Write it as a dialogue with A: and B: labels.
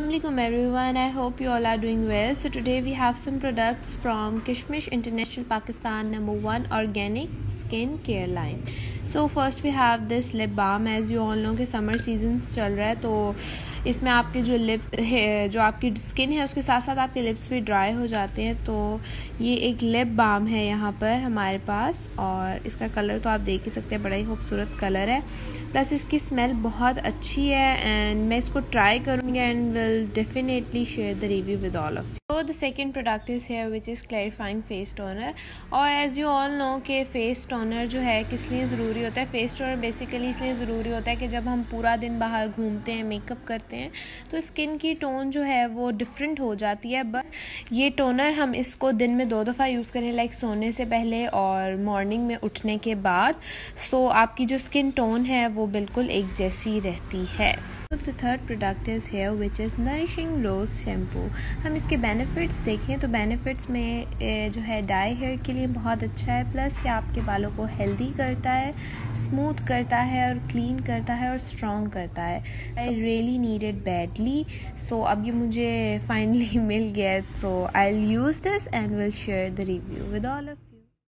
A: Assalamualaikum everyone, I hope you all are doing well. So today we have some products from Kishmish International Pakistan #1 organic skin care line. So first we have this lip balm. As you all know कि summer seasons चल रहा है, तो इसमें आपके जो lips है, जो आपकी स्किन है, उसके साथ साथ आपके लिप्स भी ड्राई हो जाते हैं. तो ये एक लिप बाम है यहाँ पर हमारे पास, और इसका कलर तो आप देख ही सकते हैं, बड़ा ही खूबसूरत कलर है. प्लस इसकी स्मेल बहुत अच्छी है एंड मैं इसको ट्राई करूँगी and will definitely share the review with all of you. So the second product is here, which is clarifying face toner. और as you all know कि face toner जो है किस लिए ज़रूरी होता है. face toner बेसिकली इसलिए ज़रूरी होता है कि जब हम पूरा दिन बाहर घूमते हैं, मेकअप करते हैं, तो स्किन की टोन जो है वो डिफरेंट हो जाती है. बट ये टोनर हम इसको दिन में 2 दफ़ा यूज़ करें, लाइक सोने से पहले और मॉर्निंग में उठने के बाद. सो आपकी जो स्किन टोन है वो बिल्कुल एक जैसी रहती है. The third product is here, which is Nourishing Rose Shampoo. हम इसके बेनिफिट्स देखें तो बेनिफिट्स में जो है डाई हेयर के लिए बहुत अच्छा है. प्लस ये आपके बालों को हेल्दी करता है, स्मूथ करता है और क्लीन करता है और स्ट्रॉन्ग करता है. I really need it badly. So अब ये मुझे फाइनली मिल गया. So I will use this and will share the review with all of you.